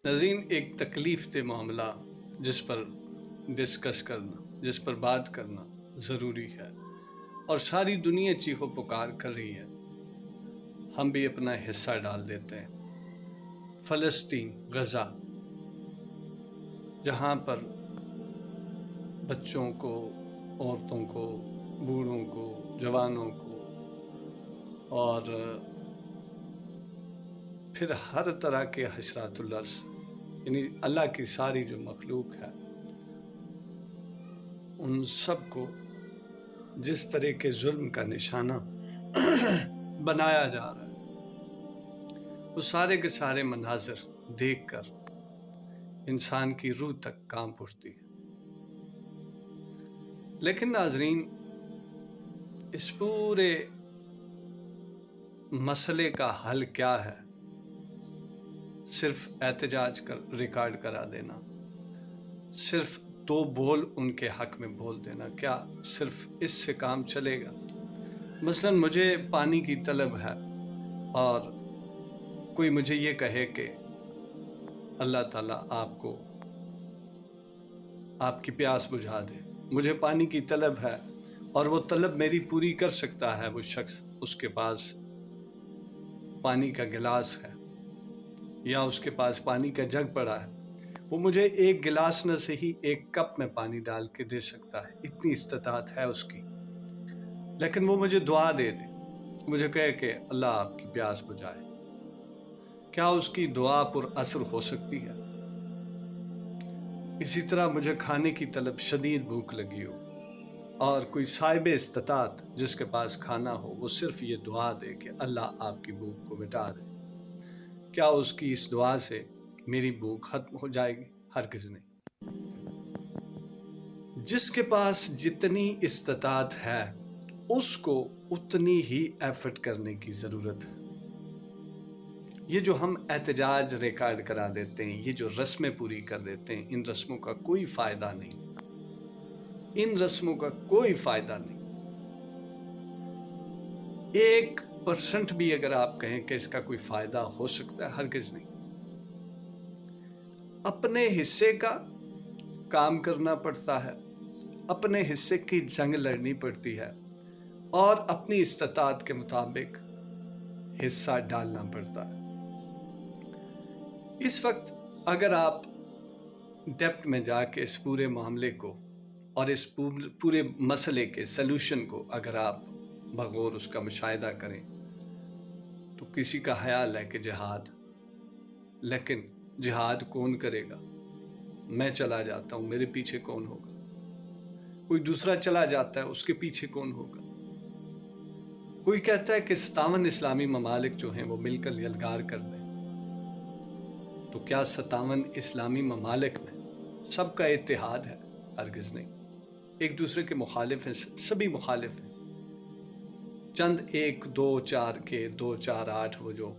ناظرین، ایک تکلیف دہ معاملہ جس پر ڈسکس کرنا، جس پر بات کرنا ضروری ہے، اور ساری دنیا چیخ و پکار کر رہی ہے، ہم بھی اپنا حصہ ڈال دیتے ہیں۔ فلسطین، غزہ، جہاں پر بچوں کو، عورتوں کو، بوڑھوں کو، جوانوں کو اور پھر ہر طرح کے حشرات الارض، یعنی اللہ کی ساری جو مخلوق ہے، ان سب کو جس طرح کے ظلم کا نشانہ بنایا جا رہا ہے، وہ سارے کے سارے مناظر دیکھ کر انسان کی روح تک کانپ اٹھتی ہے۔ لیکن ناظرین، اس پورے مسئلے کا حل کیا ہے؟ صرف احتجاج کر ریکارڈ کرا دینا، صرف 2 بول ان کے حق میں بول دینا، کیا صرف اس سے کام چلے گا؟ مثلا مجھے پانی کی طلب ہے اور کوئی مجھے یہ کہے کہ اللہ تعالیٰ آپ کی پیاس بجھا دے، مجھے پانی کی طلب ہے اور وہ طلب میری پوری کر سکتا ہے وہ شخص، اس کے پاس پانی کا گلاس ہے یا اس کے پاس پانی کا جگ پڑا ہے، وہ مجھے ایک گلاس نہ سے ہی 1 کپ میں پانی ڈال کے دے سکتا ہے، اتنی استطاعت ہے اس کی۔ لیکن وہ مجھے دعا دے دے، مجھے کہے کہ اللہ آپ کی پیاس بجھائے، کیا اس کی دعا پر اثر ہو سکتی ہے؟ اسی طرح مجھے کھانے کی طلب، شدید بھوک لگی ہو اور کوئی صاحب استطاعت جس کے پاس کھانا ہو، وہ صرف یہ دعا دے کہ اللہ آپ کی بھوک کو مٹا دے، کیا اس کی اس دعا سے میری بھوک ختم ہو جائے گی؟ ہرگز نہیں۔ جس کے پاس جتنی استطاعت ہے اس کو اتنی ہی ایفرٹ کرنے کی ضرورت ہے۔ یہ جو ہم احتجاج ریکارڈ کرا دیتے ہیں، یہ جو رسمیں پوری کر دیتے ہیں، ان رسموں کا کوئی فائدہ نہیں، ان رسموں کا کوئی فائدہ نہیں۔ 1% بھی اگر آپ کہیں کہ اس کا کوئی فائدہ ہو سکتا ہے، ہرگز نہیں۔ اپنے حصے کا کام کرنا پڑتا ہے، اپنے حصے کی جنگ لڑنی پڑتی ہے اور اپنی استطاعت کے مطابق حصہ ڈالنا پڑتا ہے۔ اس وقت اگر آپ ڈیپتھ میں جا کے اس پورے معاملے کو اور اس پورے مسئلے کے سلوشن کو اگر آپ بغور اس کا مشاہدہ کریں تو کسی کا خیال ہے کہ جہاد، لیکن جہاد کون کرے گا؟ میں چلا جاتا ہوں، میرے پیچھے کون ہوگا؟ کوئی دوسرا چلا جاتا ہے، اس کے پیچھے کون ہوگا؟ کوئی کہتا ہے کہ 57 اسلامی ممالک جو ہیں وہ مل کر یلغار کر دیں، تو کیا 57 اسلامی ممالک میں سب کا اتحاد ہے؟ ہرگز نہیں۔ ایک دوسرے کے مخالف ہیں، سبھی مخالف ہیں۔ چند 1 2 4 کے 2 4 8 وہ جو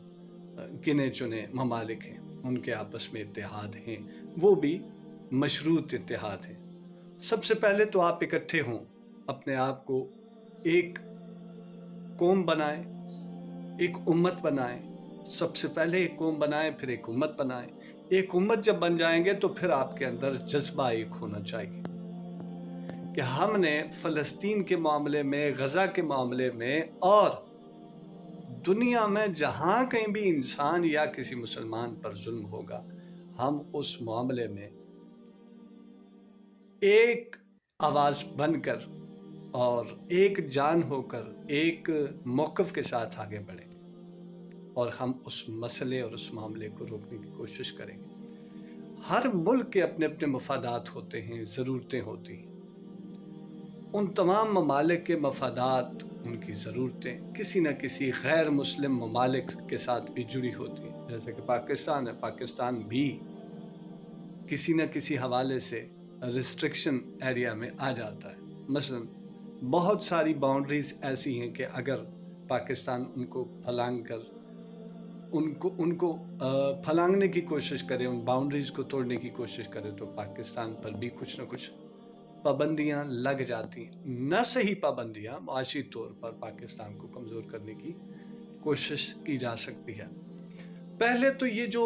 گنے چنے ممالک ہیں، ان کے آپس میں اتحاد ہیں، وہ بھی مشروط اتحاد ہیں۔ سب سے پہلے تو آپ اکٹھے ہوں، اپنے آپ کو ایک قوم بنائیں، ایک امت بنائیں۔ سب سے پہلے ایک قوم بنائیں، پھر ایک امت بنائیں۔ ایک امت جب بن جائیں گے تو پھر آپ کے اندر جذبہ ایک ہونا چاہیے کہ ہم نے فلسطین کے معاملے میں، غزہ کے معاملے میں اور دنیا میں جہاں کہیں بھی انسان یا کسی مسلمان پر ظلم ہوگا، ہم اس معاملے میں ایک آواز بن کر اور ایک جان ہو کر ایک موقف کے ساتھ آگے بڑھیں گے اور ہم اس مسئلے اور اس معاملے کو روکنے کی کوشش کریں گے۔ ہر ملک کے اپنے اپنے مفادات ہوتے ہیں، ضرورتیں ہوتی ہیں۔ ان تمام ممالک کے مفادات، ان کی ضرورتیں کسی نہ کسی غیر مسلم ممالک کے ساتھ بھی جڑی ہوتی ہیں۔ جیسے کہ پاکستان ہے، پاکستان بھی کسی نہ کسی حوالے سے ریسٹرکشن ایریا میں آ جاتا ہے۔ مثلا بہت ساری باؤنڈریز ایسی ہیں کہ اگر پاکستان ان کو پھلانگ کر ان کو پھلانگنے کی کوشش کرے، ان باؤنڈریز کو توڑنے کی کوشش کرے، تو پاکستان پر بھی کچھ نہ کچھ پابندیاں لگ جاتی ہیں۔ نہ صحیح پابندیاں، معاشی طور پر پاکستان کو کمزور کرنے کی کوشش کی جا سکتی ہے۔ پہلے تو یہ جو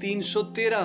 313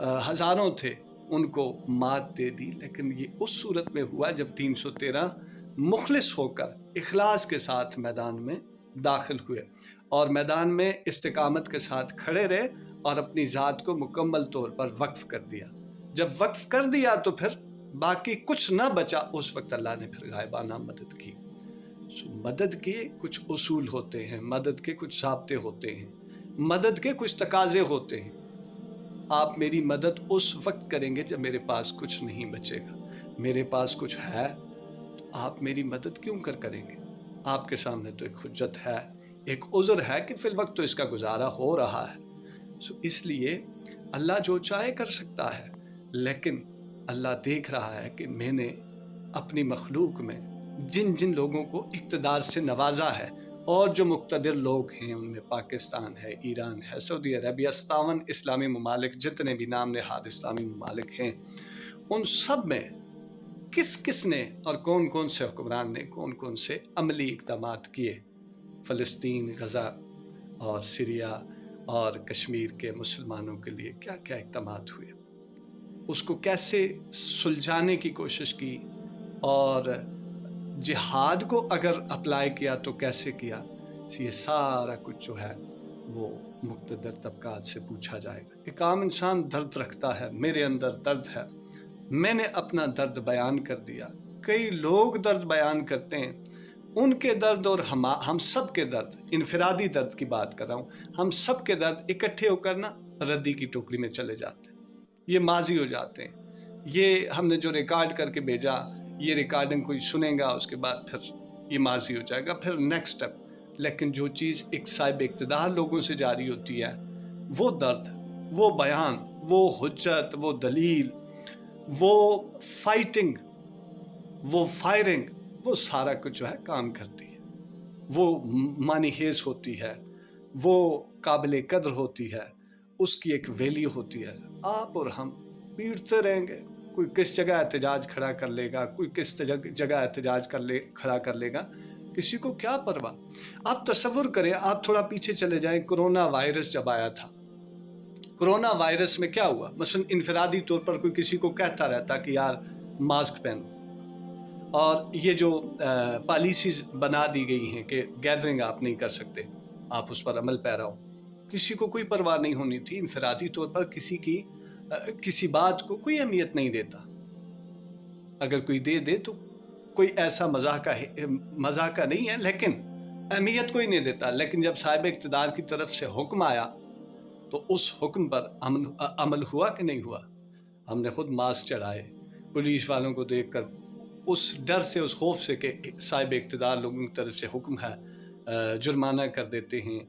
ہزاروں تھے ان کو مات دے دی، لیکن یہ اس صورت میں ہوا جب 313 مخلص ہو کر اخلاص کے ساتھ میدان میں داخل ہوئے اور میدان میں استقامت کے ساتھ کھڑے رہے اور اپنی ذات کو مکمل طور پر وقف کر دیا۔ جب وقف کر دیا تو پھر باقی کچھ نہ بچا، اس وقت اللہ نے پھر غائبانہ مدد کی۔ مدد کے کچھ اصول ہوتے ہیں، مدد کے کچھ ضابطے ہوتے ہیں، مدد کے کچھ تقاضے ہوتے ہیں۔ آپ میری مدد اس وقت کریں گے جب میرے پاس کچھ نہیں بچے گا۔ میرے پاس کچھ ہے تو آپ میری مدد کیوں کریں گے؟ آپ کے سامنے تو ایک حجت ہے، ایک عذر ہے کہ فی الوقت تو اس کا گزارا ہو رہا ہے۔ اس لیے اللہ جو چاہے کر سکتا ہے، لیکن اللہ دیکھ رہا ہے کہ میں نے اپنی مخلوق میں جن جن لوگوں کو اقتدار سے نوازا ہے، اور جو مقتدر لوگ ہیں ان میں پاکستان ہے، ایران ہے، سعودی عربیہ، 57 اسلامی ممالک، جتنے بھی نام نہاد اسلامی ممالک ہیں، ان سب میں کس کس نے اور کون کون سے حکمران نے کون کون سے عملی اقدامات کیے فلسطین، غزہ اور سیریا اور کشمیر کے مسلمانوں کے لیے کیا کیا اقدامات ہوئے، اس کو کیسے سلجھانے کی کوشش کی، اور جہاد کو اگر اپلائی کیا تو کیسے کیا، یہ سارا کچھ جو ہے وہ مقتدر طبقات سے پوچھا جائے گا۔ ایک عام انسان درد رکھتا ہے، میرے اندر درد ہے، میں نے اپنا درد بیان کر دیا۔ کئی لوگ درد بیان کرتے ہیں، ان کے درد اور ہم سب کے درد، انفرادی درد کی بات کر رہا ہوں، ہم سب کے درد اکٹھے ہو کر نا ردی کی ٹوکری میں چلے جاتے ہیں، یہ ماضی ہو جاتے ہیں۔ یہ ہم نے جو ریکارڈ کر کے بھیجا، یہ ریکارڈنگ کوئی سنے گا، اس کے بعد پھر یہ ماضی ہو جائے گا، پھر نیکسٹ اسٹیپ۔ لیکن جو چیز ایک صاحب اقتدار لوگوں سے جاری ہوتی ہے، وہ درد، وہ بیان، وہ حجت، وہ دلیل، وہ فائٹنگ، وہ فائرنگ، وہ سارا کچھ جو ہے کام کرتی ہے، وہ معنی خیز ہوتی ہے، وہ قابل قدر ہوتی ہے، اس کی ایک ویلیو ہوتی ہے۔ آپ اور ہم پیٹتے رہیں گے، کوئی کس جگہ احتجاج کھڑا کر لے گا، کوئی کس جگہ احتجاج کھڑا کر لے گا، کسی کو کیا پرواہ۔ آپ تصور کریں، آپ تھوڑا پیچھے چلے جائیں، کرونا وائرس جب آیا تھا، کرونا وائرس میں کیا ہوا؟ مثلا انفرادی طور پر کوئی کسی کو کہتا رہتا کہ یار ماسک پہنو، اور یہ جو پالیسیز بنا دی گئی ہیں کہ گیدرنگ آپ نہیں کر سکتے، آپ اس پر عمل پیرا ہو، کسی کو کوئی پرواہ نہیں ہونی تھی۔ انفرادی طور پر کسی بات کو کوئی اہمیت نہیں دیتا، اگر کوئی دے تو کوئی ایسا مزاح کا نہیں ہے، لیکن اہمیت کوئی نہیں دیتا۔ لیکن جب صاحب اقتدار کی طرف سے حکم آیا تو اس حکم پر عمل ہوا کہ نہیں ہوا؟ ہم نے خود ماسک چڑھائے، پولیس والوں کو دیکھ کر اس ڈر سے، اس خوف سے کہ صاحب اقتدار لوگوں کی طرف سے حکم ہے، جرمانہ کر دیتے ہیں،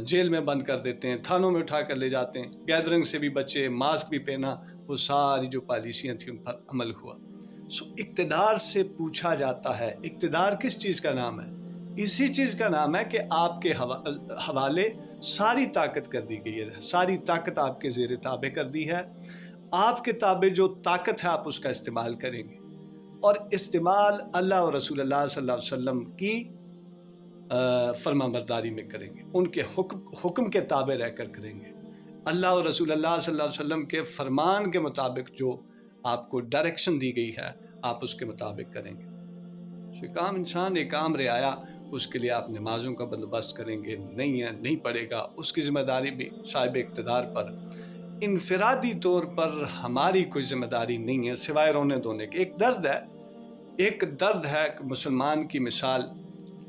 جیل میں بند کر دیتے ہیں، تھانوں میں اٹھا کر لے جاتے ہیں، گیدرنگ سے بھی بچے، ماسک بھی پہنا، وہ ساری جو پالیسیاں تھیں ان پر عمل ہوا۔ اقتدار سے پوچھا جاتا ہے، اقتدار کس چیز کا نام ہے؟ اسی چیز کا نام ہے کہ آپ کے حوالے ساری طاقت کر دی گئی ہے، ساری طاقت آپ کے زیر تابع کر دی ہے۔ آپ کے تابع جو طاقت ہے آپ اس کا استعمال کریں گے، اور استعمال اللہ اور رسول اللہ صلی اللہ علیہ وسلم کی فرما برداری میں کریں گے، ان کے حکم کے تابع رہ کر کریں گے، اللہ اور رسول اللہ صلی اللہ علیہ وسلم کے فرمان کے مطابق جو آپ کو ڈائریکشن دی گئی ہے آپ اس کے مطابق کریں گے۔ ایک عام انسان، ایک عام رعایا، اس کے لیے آپ نمازوں کا بندوبست کریں گے، نہیں پڑے گا، اس کی ذمہ داری بھی صاحب اقتدار پر۔ انفرادی طور پر ہماری کوئی ذمہ داری نہیں ہے سوائے رونے دھونے کی۔ ایک درد ہے کہ مسلمان کی مثال،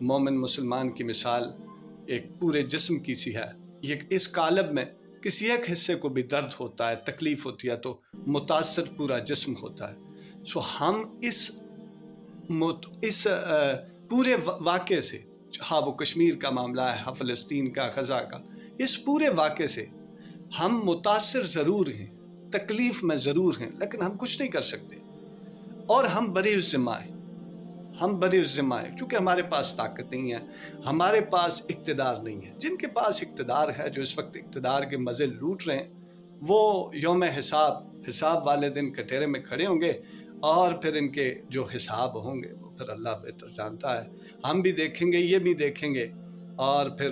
مومن مسلمان کی مثال ایک پورے جسم کی سی ہے۔ اس قالب میں کسی ایک حصے کو بھی درد ہوتا ہے، تکلیف ہوتی ہے تو متاثر پورا جسم ہوتا ہے۔ ہم اس پورے واقعے سے، ہاں وہ کشمیر کا معاملہ ہے، ہاں فلسطین کا، غزہ کا، اس پورے واقعے سے ہم متاثر ضرور ہیں، تکلیف میں ضرور ہیں، لیکن ہم کچھ نہیں کر سکتے، اور ہم بری الذمہ ہیں، چونکہ ہمارے پاس طاقت نہیں ہے، ہمارے پاس اقتدار نہیں ہے۔ جن کے پاس اقتدار ہے، جو اس وقت اقتدار کے مزے لوٹ رہے ہیں، وہ یوم حساب والے دن کٹہرے میں کھڑے ہوں گے، اور پھر ان کے جو حساب ہوں گے وہ پھر اللہ بہتر جانتا ہے، ہم بھی دیکھیں گے، یہ بھی دیکھیں گے، اور پھر